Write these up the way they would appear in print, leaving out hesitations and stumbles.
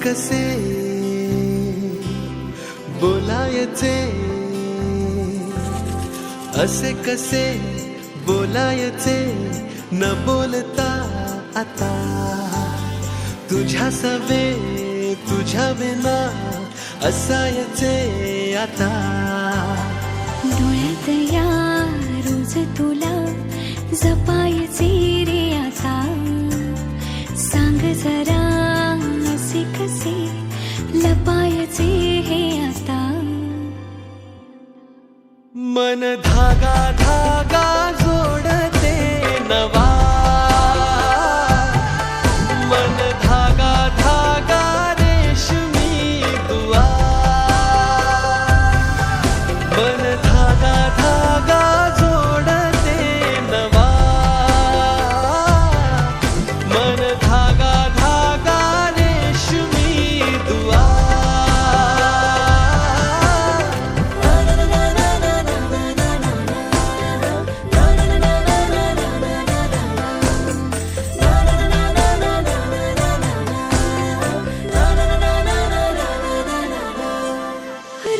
कसे बोलायचे, असे कसे बोलायचे न बोलता आता, तुझ्या सवे तुझ्या विना असायचे आता. डोळ्यात या रोज तुला जपायचे रे आता, सांग जरा असे कसे लपायचे हे आता. मन धागा धागा जोडते नवा, मन धागा धागा रेशमी दुआ, मन धागा धागा जोडते नवा, मन धागा धागा रेशमी दुआ.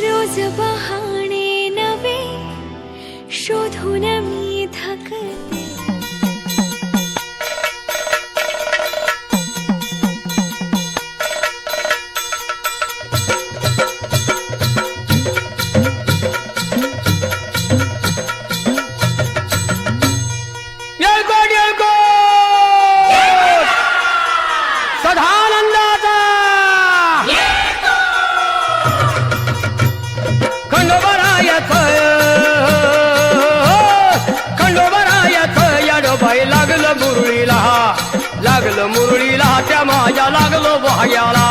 रोज बहाणे नवे शोधून मी थकते, सदानंदाचा खंडोबरायाचं याडोबाई लागलं मुरळीला, लागलं मुरळीला त्या माझ्या लागलो बहायाला.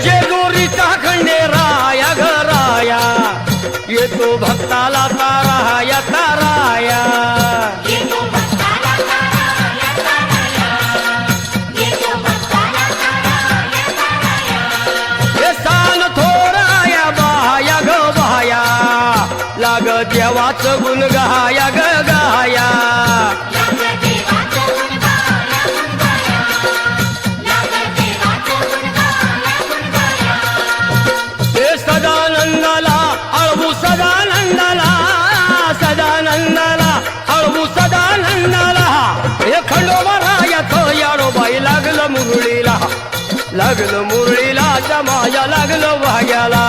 जेजुरीचा खंडेराया घराया येतो भक्ताला ताराया ताराया. हे सान थोराया बहाया ग बहाया, लाग देवाचं गुण गाया ग गाया. सदानंदाला अळवू सदानंदाला, सदानंदाला अळवू सदानंदाला. हे खंडोबरायाचं याडोबाई लागलं मुरळीला, लागलं मुरळीला त्या माझ्या लागलं वाग्याला.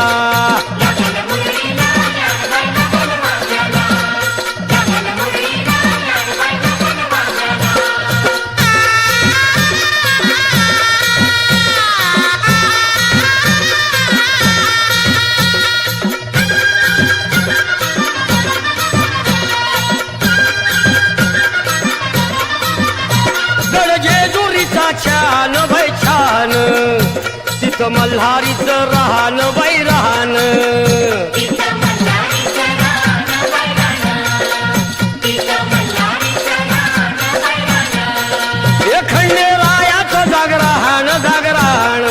छान बाई छान तिथं मल्हारीचं राहण बाई राहण. हे खंडेरायाचं जागराहण जागराहण,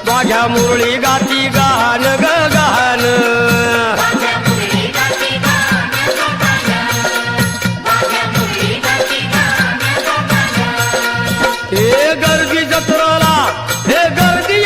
माझ्या मुरळी गाती गाहन ग गाहन. हे गर्दी जत्राला, हे गर्दी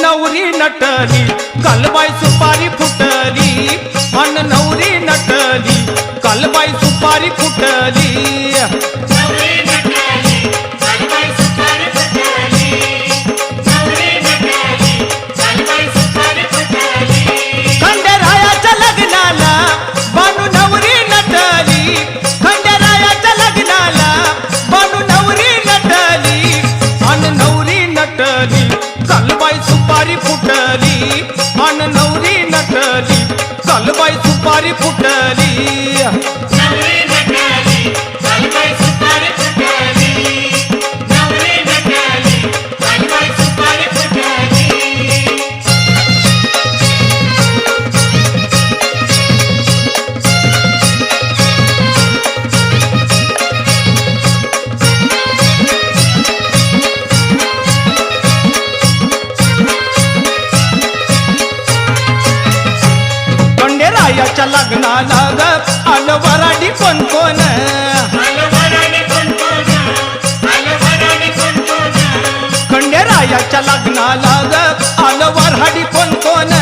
नवरी नटली कालबाई सुपारी फुटली अन नवरी नटली कालबाई सुपारी फुटली खंडेरायाच्या लग्नाला बानू नवरी नटली खंडेरायाच्या लग्नाला बानू नवरी नटली अन नवरी नटली कालबाई सुपारी फुटली अन नवरी नटली कालबाई सुपारी फुटली खंडेरायाच्या लग्नाला ग आलं वराडी कोण कोण खंडेरायाच्या लग्नाला ग आलं वराडी कोण कोण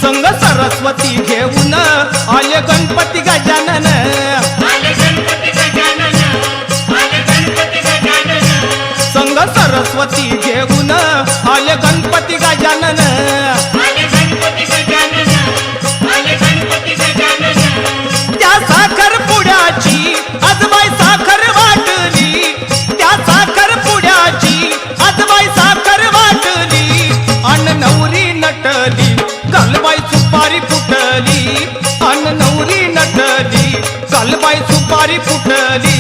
संग सरस्वती घेऊन आले गणपती गजानन संग सरस्वती घेऊन आले गणपती गजानन त्या साखर पुड्याची आजबाई साखर वाटली त्या साखर पुड्याची आजबाई साखर वाटली अन नवरी नटली कालबाई सुपारी फुटली अन नवरी नटली कालबाई सुपारी फुटली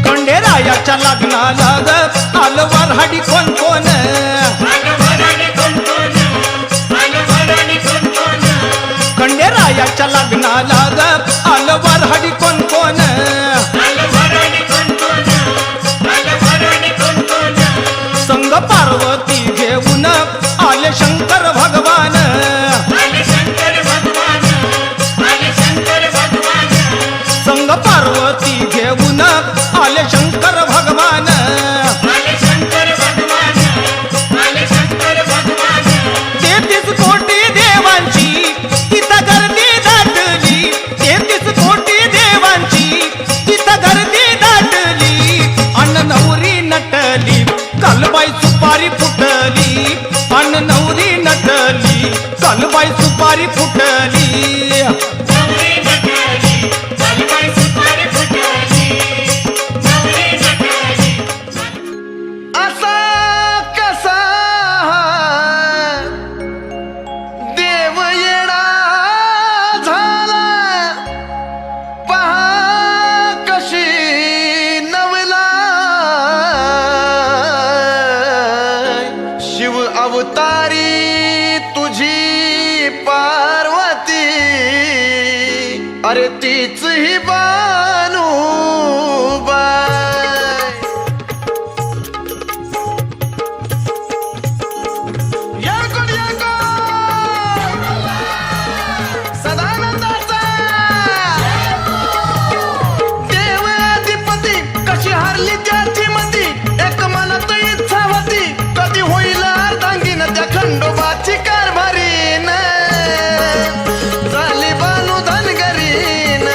खंडेरायाच्या लग्नाला ग आलं वऱ्हाडी कोण कोण खंडेरायाच्या लग्नाला ग आलं वऱ्हाडी कोण कोण संग पार्वती घेऊन आले शंकर भगवान संग पार्वती घेऊन आले शंकर भगवान तेहतीस कोटी देवांची तिथं गर्दी दाटली 33 कोटी देवांची तिथं गर्दी दाटली अन नवरी नटली कालबाई सुपारी फुटली अन नवरी नटली कालबाई सुपारी फुटली अवतारी तुझी पार्वती अरे तीच ही बानू सदानंदाचा देव अधिपती कशी हारली त्याची मती एक मनात इच्छा होती कधी होईल अर्धांगीन त्या खंडोबाची कारभारीन झाली बानू धनगरीन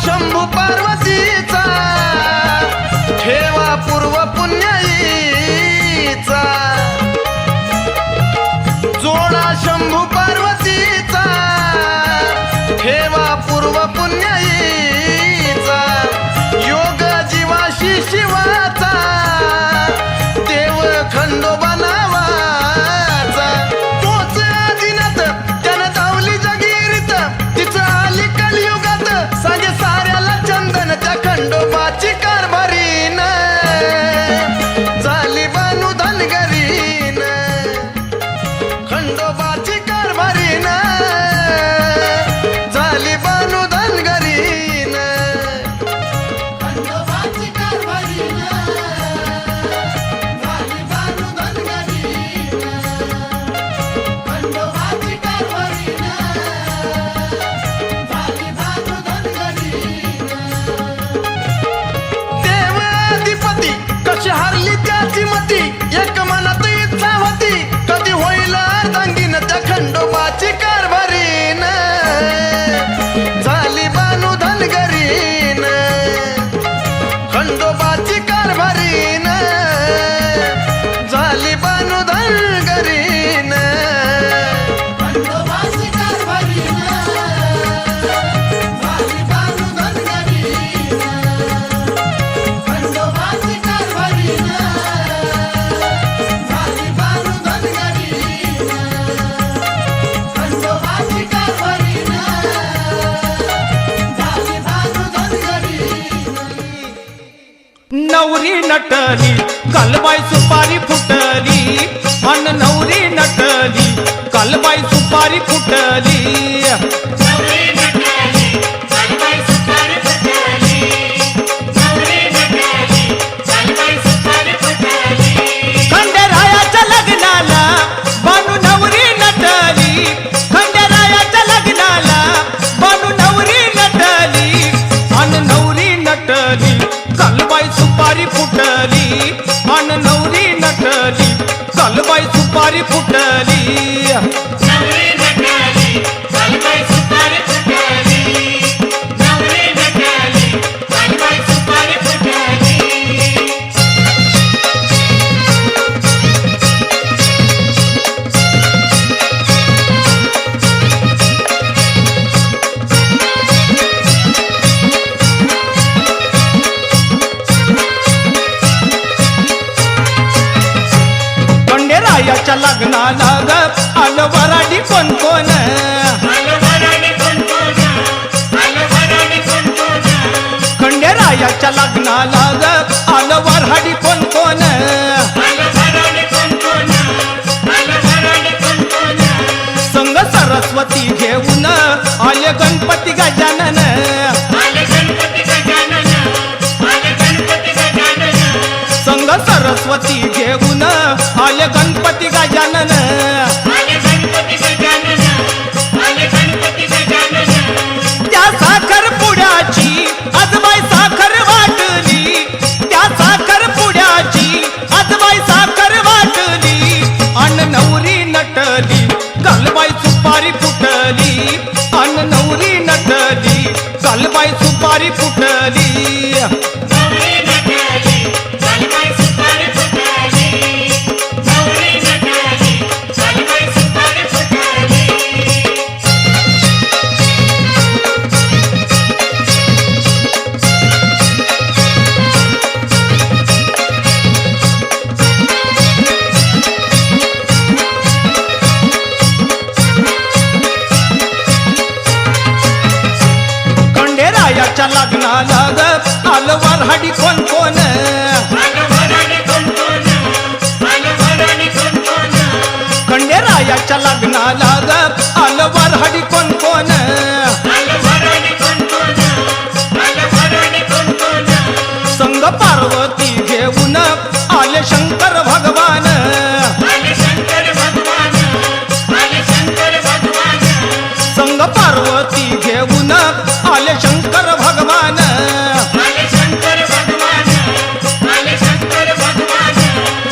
शंभू पार्वतीचा ठेवा पूर्व पुण्याईचा जोडा शंभू पार्वतीचा ठेवा पूर्व पुण्याईचा योग जीवाशी शिवाचा देव खंडोबा नावाचा तोच आदिनाथ त्यानं धावली जगीरीत तिचं आली कलियुगात सांगे साऱ्याला चंदन त्या खंडोबाची कारभारीन झाली बानू धनगरीन खंडोबाची कारभारीन झाली बानू धनगरीन खंडोबाची कारभारीन झाली बानू धनगरीन खंडोबाची कारभारीन झाली बानू धनगरीन देव अधिपती कशी हारली त्याची मती एक मनात इच्छा होती कधी होईल अर्धांगीन त्या खंडोबाची कारभारीन झाली बानू धनगरीन खंडोबाची कारभारीन झाली बानू धनगरीन खंडोबाची कारभारीन झाली बानू धनगरीन खंडोबाची कारभारीन झाली बानू धनगरीन खंडोबाची कारभारीन झाली बानू धनगरीन नवरी नटली कालबाई सुपारी फुटली अन नवरी नटली कालबाई सुपारी फुटली खंडेरायाच्या लग्नाला बानू नवरी नटली खंडेरायाच्या लग्नाला बानू नवरी नटली अन नवरी नटली कालबाई सुपारी फुटली अन नवरी नटली कालबाई सुपारी फुटली खंडेरायाच्या लग्नाला ग आलं वराडी कोण कोण खंडेरायाच्या लग्नाला ग आलं वराडी कोण कोण संग सरस्वती घेऊन आले गणपती गजानन संग सरस्वती घेऊन आले गणपती गजानन त्या साखर पुड्याची आजबाई साखर वाटली त्या साखर पुड्याची आजबाई साखर वाटली अन नवरी नटली कालबाई सुपारी फुटली अन नवरी नटली कालबाई सुपारी फुटली खंडेरायाच्या लग्नाला ग आलं वऱ्हाडी कोण कोण खंडेरायाच्या लग्नाला ग आलं वऱ्हाडी कोण कोण संग पार्वती घेऊन आले शंकर भगवान संग पार्वती घेऊन आले शंकर भगवान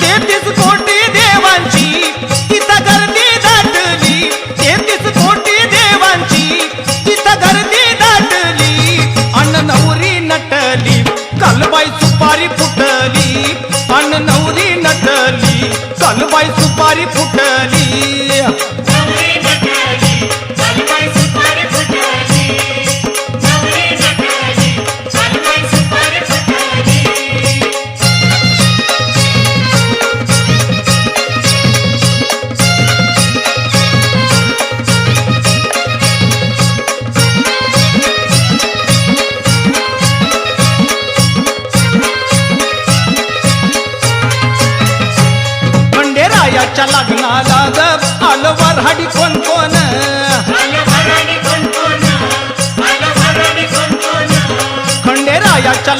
तेहतीस कोटी देवांची तिथं गर्दी दाटली 33 कोटी देवांची तिथं गर्दी दाटली अन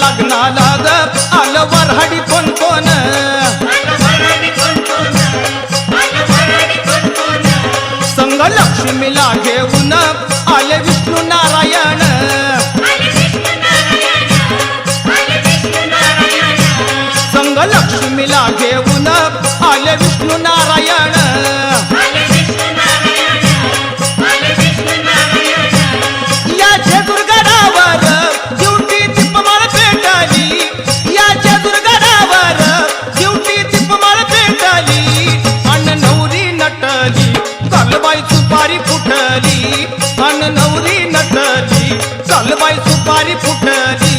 लग्नाला ग आलं वऱ्हाडी कोण कोण संग लक्ष्मीला घेऊन आले विष्णू नारायण संग लक्ष्मीला घेऊन आले विष्णू नारायण या जेजुरगडावर दिवटी दीपमाळ पेटली या जेजुरगडावर दिवटी दीपमाळ पेटली अन नवरी नटली कालबाई सुपारी फुटली अन नवरी नटली कालबाई सुपारी फुटली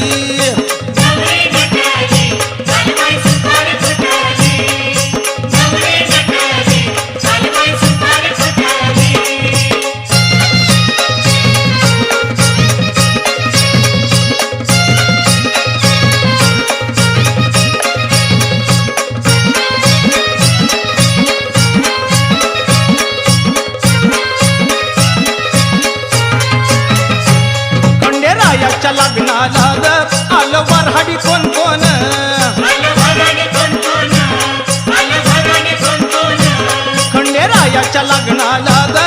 खंडेरायाच्या लग्नाला ग आलं वऱ्हाडी कोण कोण खंडेरायाच्या लग्नाला ग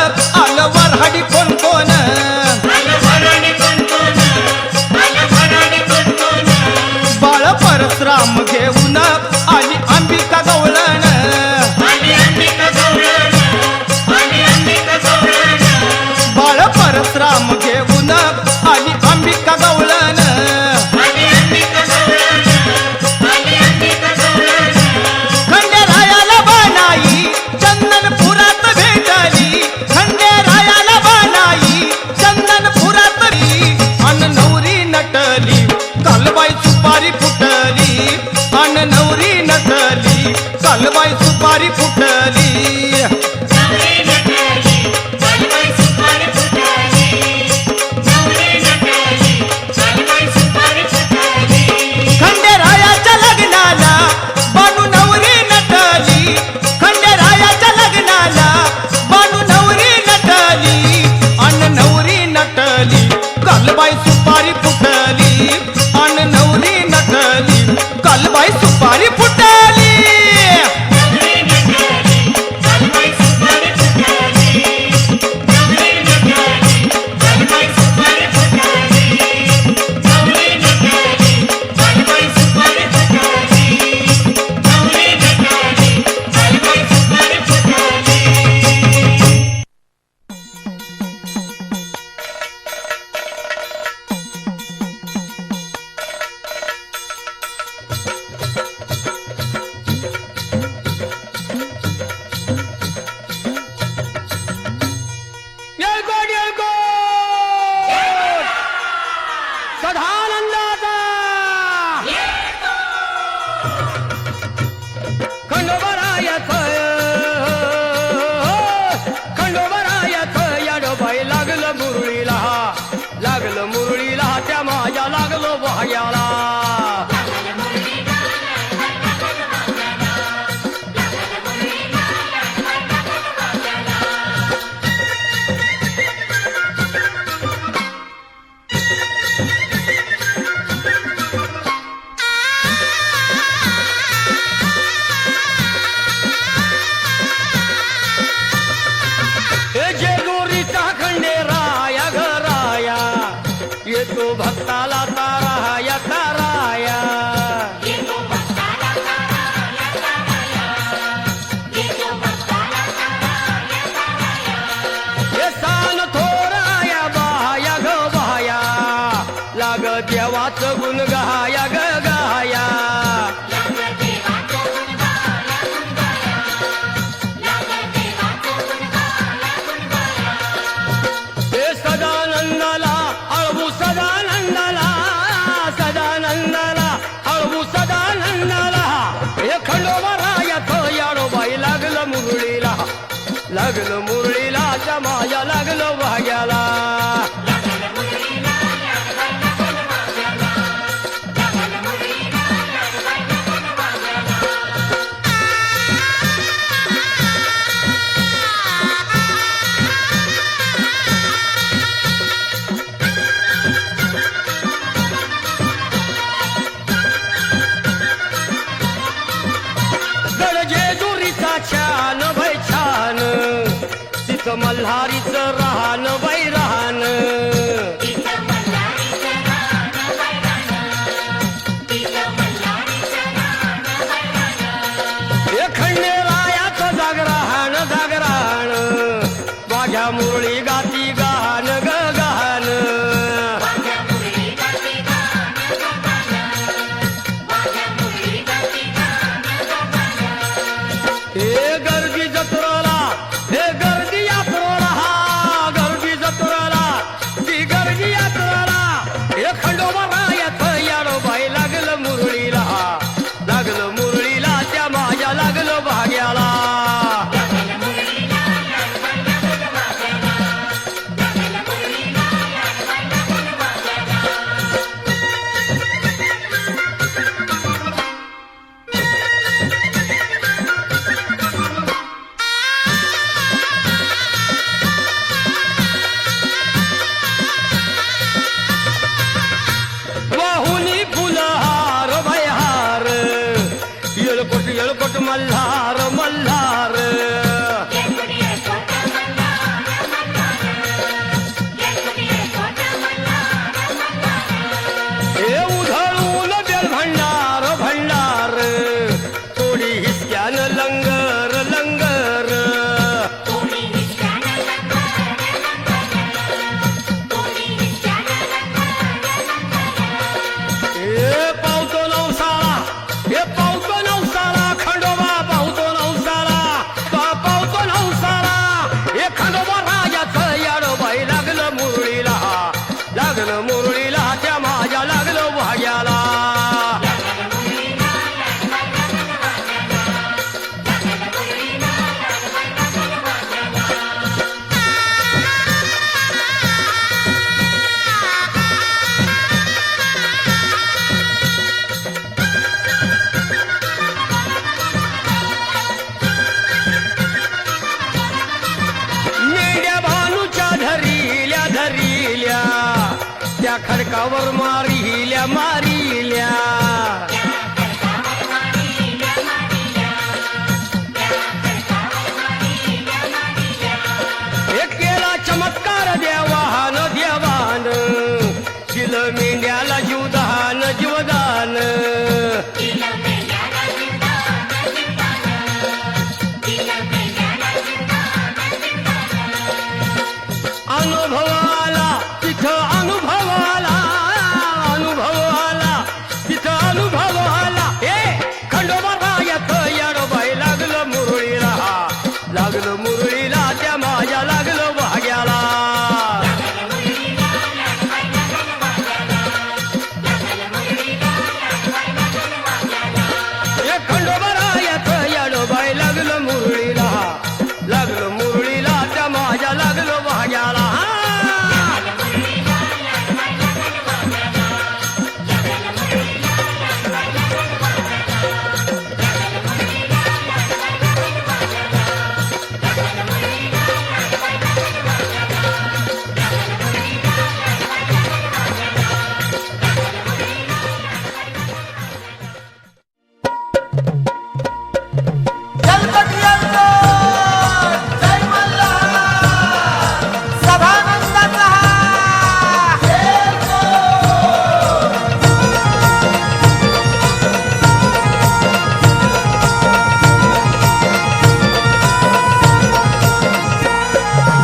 आलं वऱ्हाडी कोण कोण बाळ परशुराम घेऊन आली अंबिका गवळण बाळ परशुराम घेऊन आली अंबिका गवळण खंडेरायाला बानाई चंदनपुरात भेटली खंडेरायाला बानाई चंदनपुरात अन नवरी नटली कालबाई सुपारी फुटली अन नवरी नटली कालबाई सुपारी फुटली खंडेरायाच्या लग्नाला बानू नवरी नटली खंडेरायाच्या लग्नाला बानू नवरी नटली अन नवरी नटली कालबाई सुपारी फुटली अन नवरी नटली कालबाई सुपारी फुटली येळकोट येळकोट सदानंदाचा खंडोबरायाच खंडोबरायाच याडोबाई लागलं मुरळीला त्या माझ्या लागलो भाग्याला जेजुरीचा खंडेराया घराया येतो भक्ताला ताराया ताराया हे सान थोराया बाया ग बाया लाग देवाच गुण गाया ग गाया हे सदानंदाला अळवू सदानंदाला सदानंदाला अळवू सदानंदाला हे खंडोबरायाच याडोबाई लागलं मुरळीला त्या माझ्या लागलं भाग्याला तिथं मल्हारीचं राहण बाई राहण खंडेरायाचं जागरण जागरण माझ्या मुरळी गाती गहाण ग गहाण हे गर्दी जत्रेला हे गर्दी यात्रेला हा गर्दी जत्रेला ती गर्दी यात्रेला हे खंडोबा रायाचं याडो बाई लागलं मुरळीला लागलं मुरळीला त्या माझ्या लागलं भाग्याला वाहुनी फुलहार भयहार येळकोट मल्हार मल्हार हे उधळून बेल भंडार भंडार थोडी हिसक्यान लंगर लंगर हे पावतो नवसाला हे पावतो नवसाला खंडोबा पावतो नवसाला पावतो नवसाला हे खंडोबा राजाचं याडो बाई लागलं मुरळीला त्या माझ्या लागलं भाग्याला मेंढ्या भानूच्या धरिल्या धरिल्या त्या खडकावर मारिल्या मारिल्या एक केला चमत्कार देवान देवान दिलं मेंढ्याला जीवदान जीवदान अनुभवाला तिथं अनुभवाला अनुभवाला तिथं अनुभवाला हे खंडोबा रायाचं याडो बाई लागलं मुरळीला त्या माझ्या लागलं भाग्याला हे खंडोबा रायाचं याडो बाई लागलं मुरळीला त्या माझ्या लागलं भाग्याला जलपटी अंगण, जय मल्हार, सभानंदाचा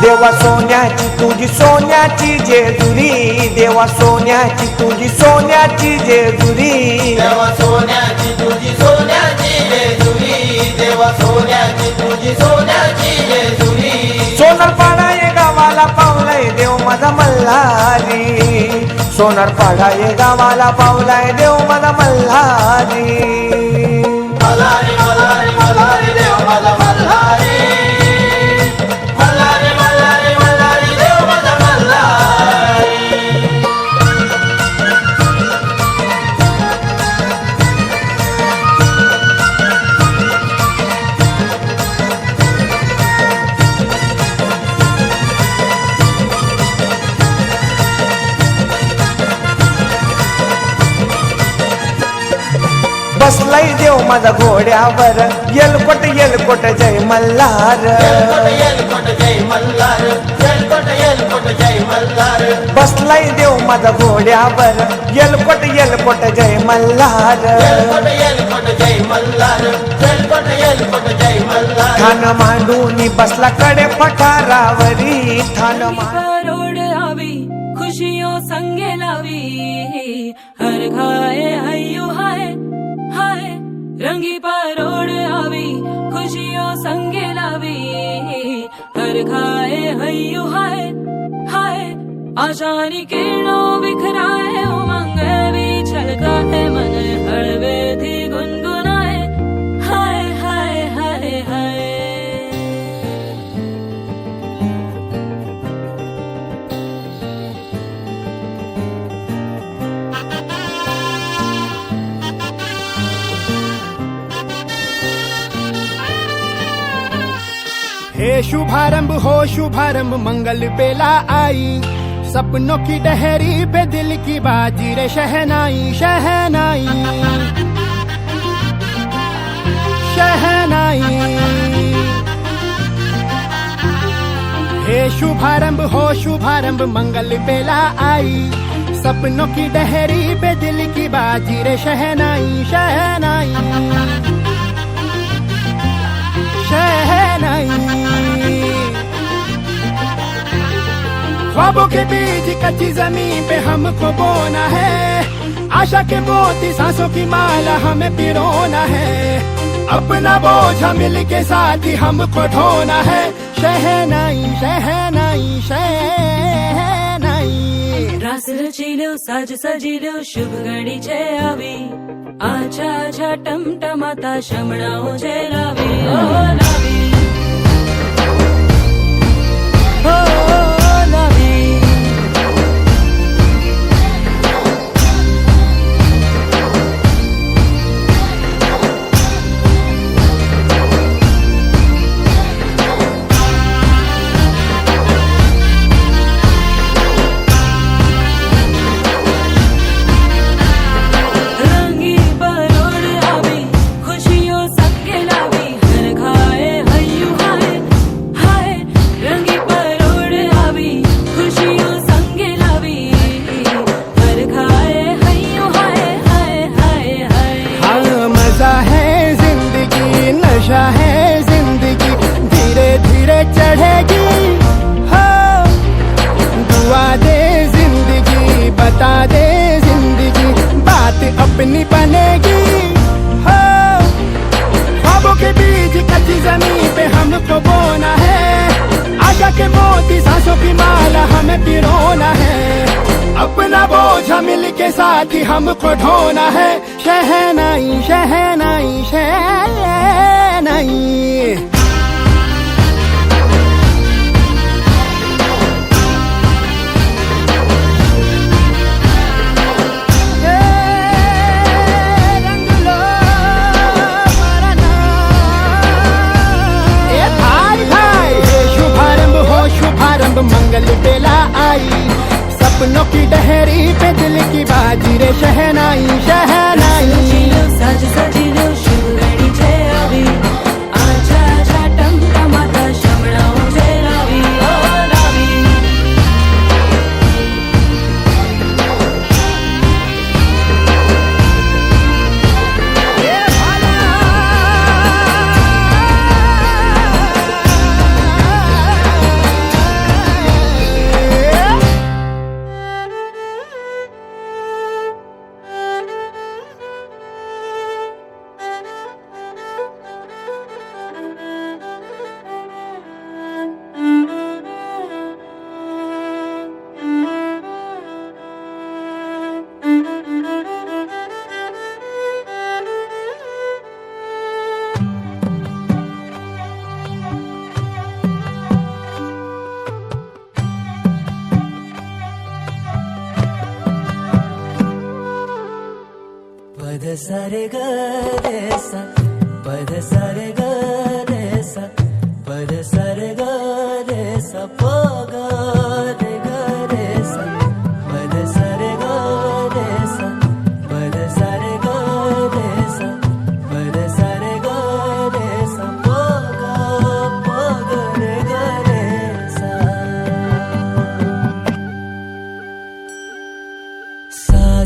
देवा सोन्याची तुझी सोन्याची जेजुरी देवा सोन्याची तुझी सोन्याची जेजुरी देवा सोन्याची तुझी सोन्याची जेजुरी देवा सोन्याची तुझी सोन्याची जेजुरी सोनारपाडा ये गावाला पावलाय देव माझा मल्हारी सोनारपाडा ये गावाला पावलाय देव माझा मल्हारी मल्हारी मल्हारी मल्हारी देव माझा मल्हारी मल्हारी मल्हारी मल्हारी देव माझा मल्हारी बसलाय देव माझा घोड्यावर येलकोट येलकोट जय मल्हार बसलाय देव माझा घोड्यावर येलकोट येलकोट जय मल्हार ठाण मांडून बसला कडे पठारावरी ठाण रोड आवी खुशियों संगे लावी हर खाए हय्यो हाय हाय रंगी परोड़ आवी खुशियों संगे लावी हर खाए हय्यो हाय हाय आशानी किरणों बिखराए उमंग भी छलकाए मन हळवे थी गुनगुनाए हाय हाय हाय हाय हे शुभारंभ हो शुभारंभ मंगल बेला आई सपनों की डहरी पे दिल की बाजी रे शहनाई शहनाई शहनाई हे शुभारंभ हो शुभारंभ मंगल बेला आई सपनों की डहरी पे दिल की बाजी रे शहनाई शहनाई शहनाई ख्वाबों के बीच कच्ची जमीन पे हमको बोना है आशा के मोती सांसों की माला हमें पिरोना है अपना बोझ मिल के साथ ही हमको ढोना है शहनाई शहनाई शहनाई रास रचिलो साज सजिलो शुभ घड़ी छे आवी आछा आछा टमटमाता शमणाओ जे लावी ओ लावी ओ लावी रंगी परोड़ आवी खुशियों संगे लावी हर खाए हय्यू हाय हाय रंगी परोड़ आवी खुशियों संगे लावी हर खाए हय्यू हाय हाय हाय हाय हाँ मजा है जिंदगी नशा है जिंदगी धीरे धीरे चढ़ेगी हो दुआ दे जिंदगी बता दे जिंदगी बात अपनी बनेगी हो ख्वाबों के बीच कच्ची जमीन पे हमको बोना है आशा के मोती सांसों की माला हमें पिरोना है अपना बोझ मिल के साथ ही हमको ढोना है शहनाई शहनाई शहनाई रंग लो मरना ए भाई भाई हे शुभारंभ हो शुभारंभ मंगल बेला आई सपनों की डहरी पे दिल की बाजी रे शहनाई शहनाई रचिलो साज सजिलो शुभ घड़ी छे आवी आछा आछा टमटमाता शमणाओ जे लावी ओ लावी ए भाला पद सारे ग रे सा पद सारे ग रे सा पद सारे ग रे सा प ग रे सा पद सारे ग रे सा पद सारे ग रे सा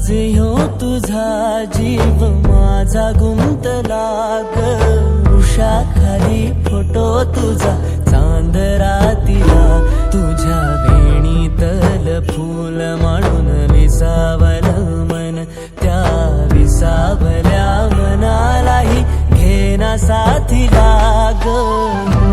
आज ह्यो तुझा जीव माझा गुंतला ग उषाखाली फोटो तुझा चांद रातीला तुझ्या वेणीतल फूल म्हणून विसावलं मन त्या विसावल्या मनालाही घेना साथीला ग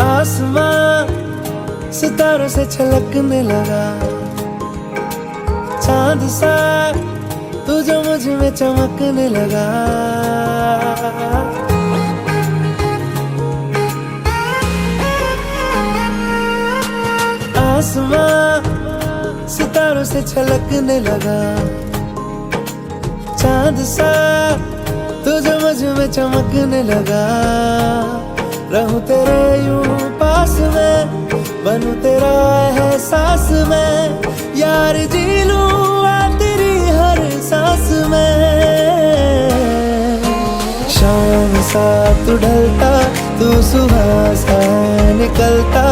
आसमां सितारों से छलकने लगा चांद सा तू जो मुझ में चमकने लगा आसमां सितारों से छलकने लगा चांद सा तू जो मुझ में चमकने लगा रहूं तेरे यूं पास में बनूं तेरा एहसास में यार जी लूं तेरी हर सांस में शाम सा तू ढलता तू सुबह सा निकलता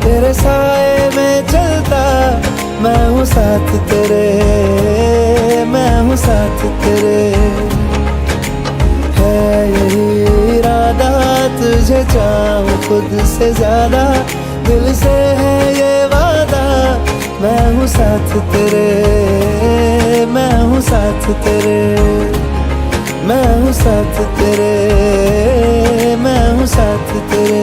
तेरे साए में चलता मैं हूँ साथ तेरे मैं हूँ साथ तेरे है यही इरादा तुझे चाहूं खुद से ज्यादा दिल से है ये वादा मैं हूँ साथ तेरे मैं हूँ साथ तेरे मैं हूँ साथ तेरे मैं हूँ साथ तेरे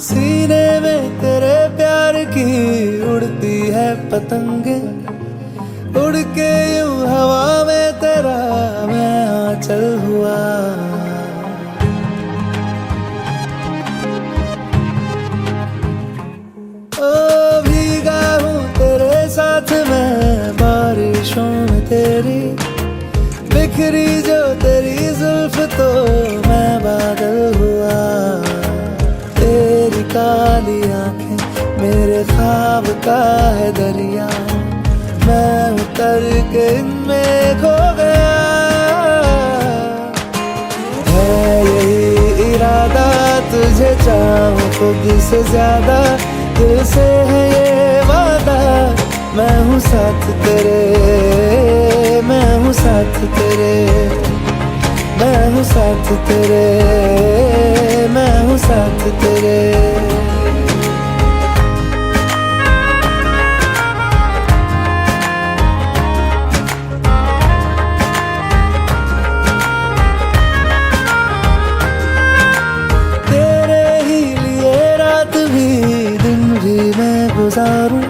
सीने में तेरे प्यार की उड़ती है पतंगे उड़ के यूं हवा में तेरा मैं आंचल हुआ ओ भीगा हूँ तेरे साथ मैं बारिशों में तेरी बिखरी जो तेरी जुल्फ तो मैं बादल हुआ तेरी काली आंखें मेरे ख्वाब का है दरिया मैं उतर के इनमें खो गया है यही इरादा तुझे चाहूं खुद से ज्यादा दिल से है ये वादा मैं हूँ साथ तेरे मैं हूँ साथ तेरे मैं हूँ साथ तेरे मैं हूँ साथ तेरे तेरे ही लिए रात भी दिन भी मैं गुजारूं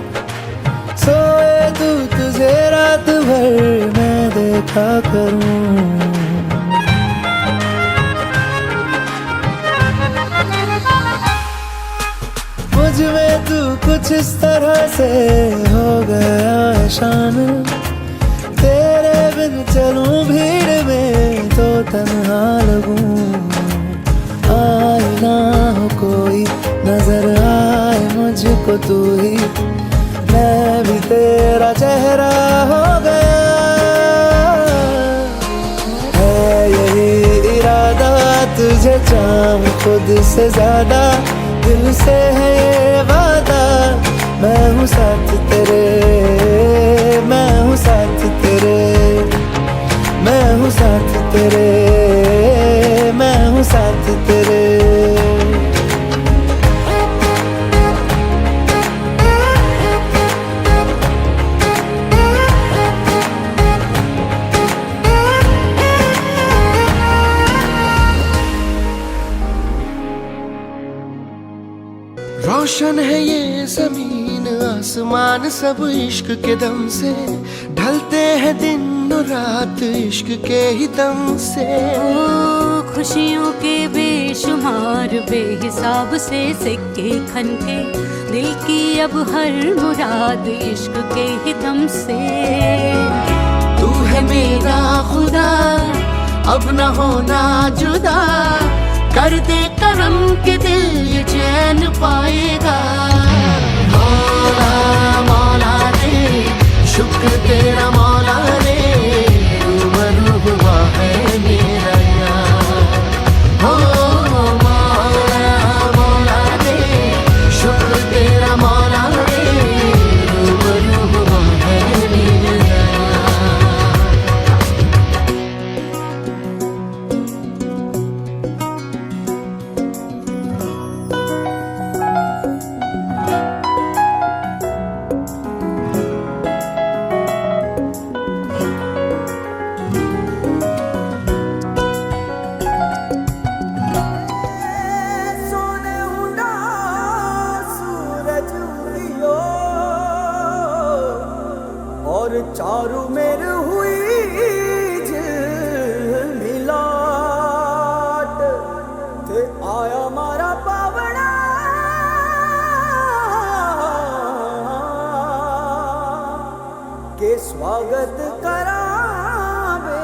सोए तू तुझे रात भर मैं देखा करूं मुझ में तू कुछ इस तरह से हो गया है शामिल तेरे बिन चलूं भीड़ में तो तन्हा लगूं आए ना हो कोई नजर आए मुझको तू ही मैं भी तेरा चेहरा हो गया खुद से ज्यादा दिल से है ये वादा मैं हूँ साथ तेरे मैं हूँ साथ तेरे मैं हूँ साथ तेरे मैं हूँ साथ तेरे रोशन है ये जमीन आसमान सब इश्क के दम से ढलते हैं दिन और रात इश्क के ही दम से खुशियों के बेशुमार बेहिसाब से सिक्के खनके दिल की अब हर मुराद इश्क के ही दम से तू है मेरा खुदा अब न होना जुदा कर दे करम के दिल ये चैन पाएगा मौला मौला रे शुक्र तेरा मौला रे रूबरू हुआ है मेरा यार हो मौला मौला रे शुक्र तेरा मौला रे रूबरू हुआ है मेरा यार और चारू मेर हुई मिलाट ते आया मारा पावना के स्वागत करावे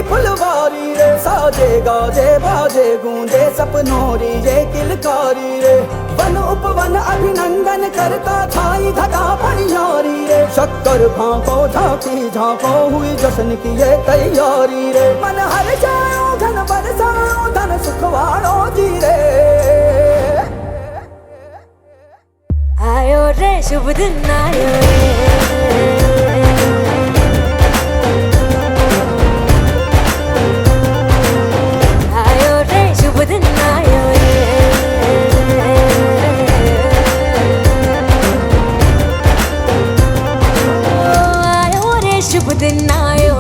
फुलवारी रे साजे गाजे बाजे गूंजे सपनोरी रे किलकारी रे वन उपवन अभिनंदन करता छाई घटा पनियारी रे शक्कर भांको झांकी झांको हुई जश्न की ये तैयारी रे मन हर जाओ धन बरसाओ धन सुखवाड़ो जी रे आयो रे शुभ दिन आयो रे शुभ दिन आयो रे शुभ दिन आयो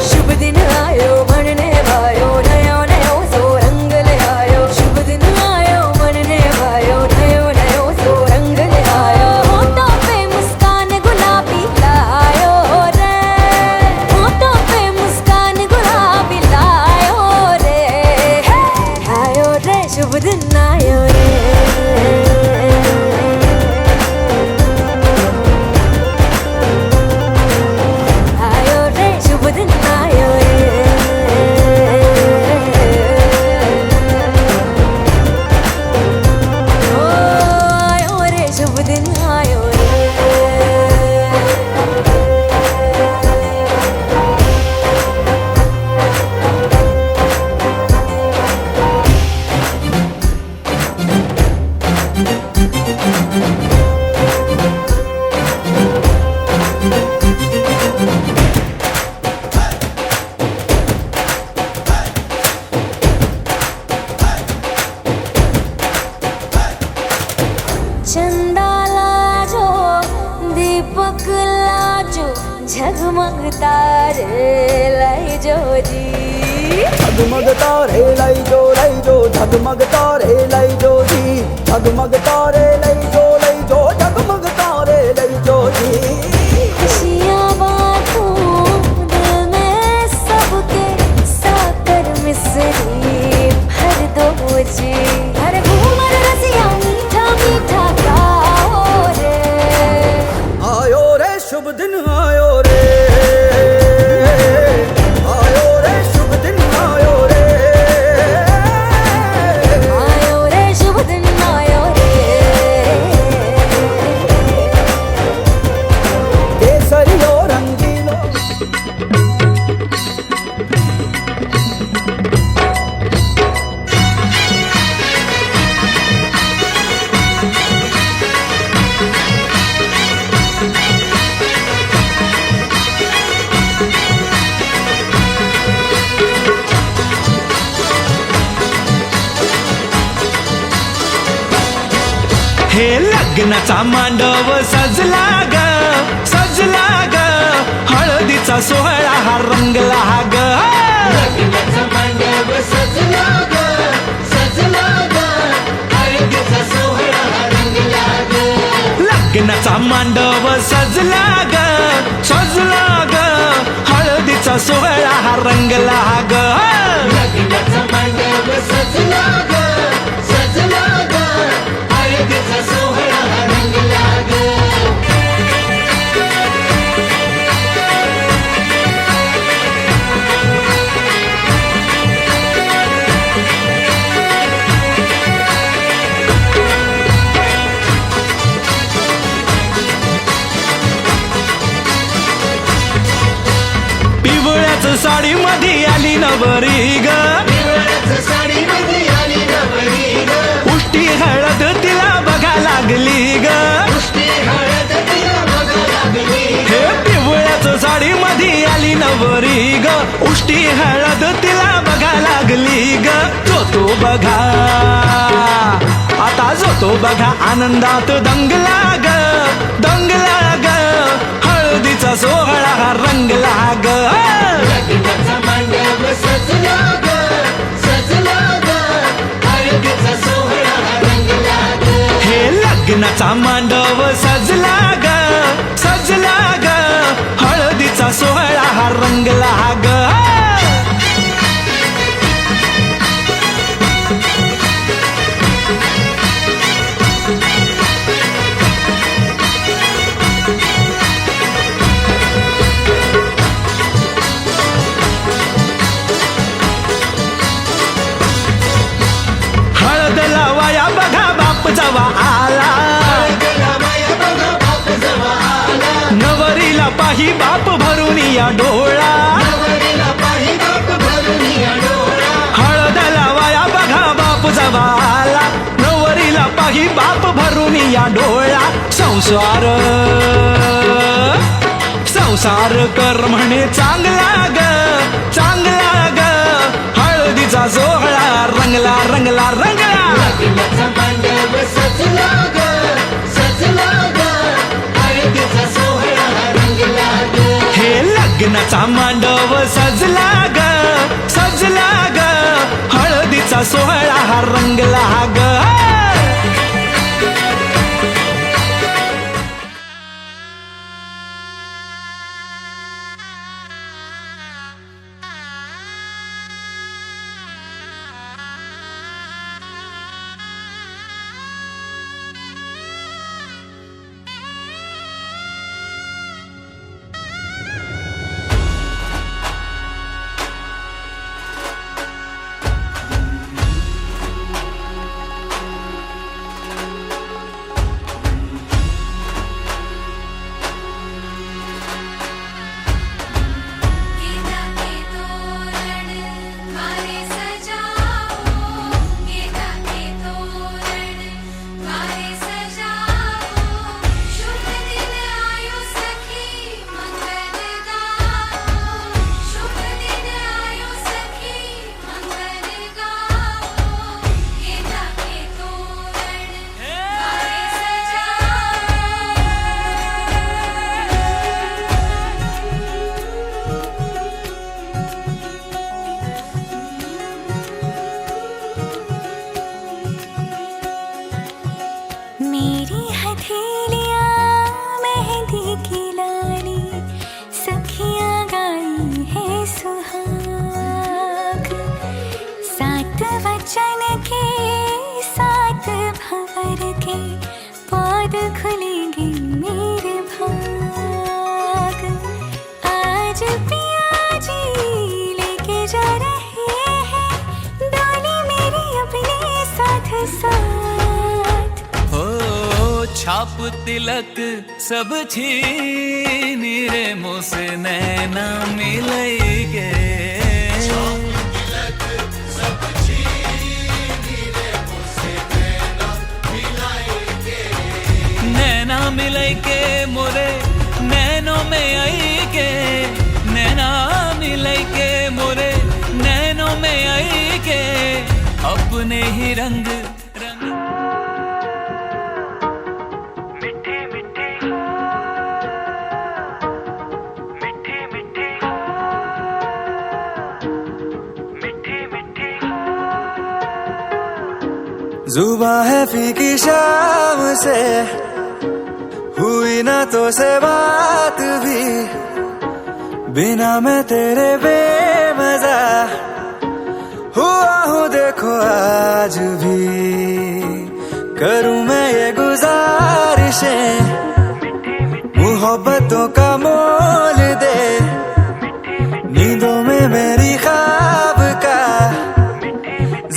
शुभ दिन आयो मनने भायो नयो नयो सो रंग ले आयो शुभ दिन आयो मनने भायो नयो नयो सो रंग ले आयो होठों पे मुस्कान गुलाबी लायो रे होठों पे मुस्कान गुलाबी लायो रे आयो रे शुभ दिन आयो रे चंदा लाजो दीपक लाजो झगमग तारे लाई जो जी झगमग तारे लाई जो झगमग तारे लाई जो जी झगमग तारे लाई जो झगमग तारे लाई जो जी खुशियाँ बांटूं दिल में सबके साकर मिसरी भर दो मुझे हर घूमर रसिया मीठा मीठा गाओ रे आयो रे शुभ दिन आयो रे शुभ दिन हे लग्नाचा मांडव सजला ग सजला ग हळदीचा सोहळा हा रंगला ग लग्नाचा मांडव सजला ग सजला ग हळदीचा सोहळा रंगला ग लग्नाचा मांडव सजला ग सजला ग हळदीचा सोहळा हा रंगला ग लग्नाचा मांडव सजला ग सजला ग हळदीचा सोहळा रंगला ग पिवळ्याच साडी मध्ये आली नवरी ग साडी मध्ये आली नवरी ग उष्टी हळद तिला बघा लागली ग पुष्टी हळद तिला बघा लागली हे पिवळ्याच साडी मध्ये आली नवरी ग उष्टी हळद तिला बघा लागली ग जो बघा आता जो बघा आनंदात दंगला ग दंगला ग हळदीचा सोहळा हा रंगला ग लग्नाचा मांडव सजला ग सजला ग हळदीचा सोहळा रंगला ग हे लग्नाचा मांडव सजला ग सजला ग हळदीचा सोहळा हा रंगला ग हळद लावाया बघा बाप जवा आला नवरीला पाही बाप भरून या डोळा हळद लावाया बघा बाप जवा आला नवरीला पाही बाप भरून या डोळा संसार संसार कर म्हणे चांगला ग चांगला ग हळदीचा सोहळा रंगला रंगला रंगला लग्नाचा मांडव सजला ग सजला ग हळदीचा सोहळा रंगला ग हे लग्नाचा मांडव सजला ग सजला ग हळदीचा सोहळा हा रंगला ग मेरी हथेलियाँ मेहंदी की लाली सखियाँ गाई है सुहाग सात वचन के सात भंवर के पौध खुलेंगे मेरे भाग आज पिया जी लेके जा रहे हैं डोली मेरी अपने साथ साथ हो छाप तिलक सब छीन रे मुझसे नैना मिलेंगे नैना मिले के मोरे नैनों में आई के नैना मिले के मोरे नैनों में आई के अपने ही रंग रंग जुबां है फीकी शाम से, हुई ना तो से बात भी, बिना मैं तेरे बेमजा हुआ हूँ देखो आज भी। करूँ मैं ये गुजारिशें, मोहब्बतों का मोल दे, नींदों में मेरी ख्वाब का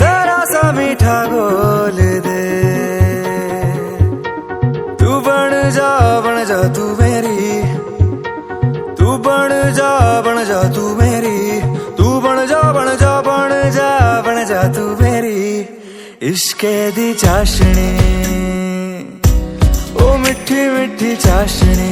जरा सा मीठा बोल दे। तू बन जा तू मेरी, तू बन जा तू मेरी, तू बन जा तू मेरी। इश्के दी चाशनी, ओ मिठी मिठी चाशनी।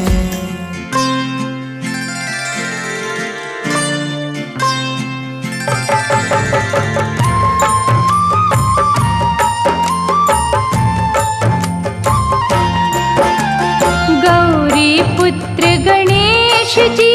गौरी पुत्र गणेश जी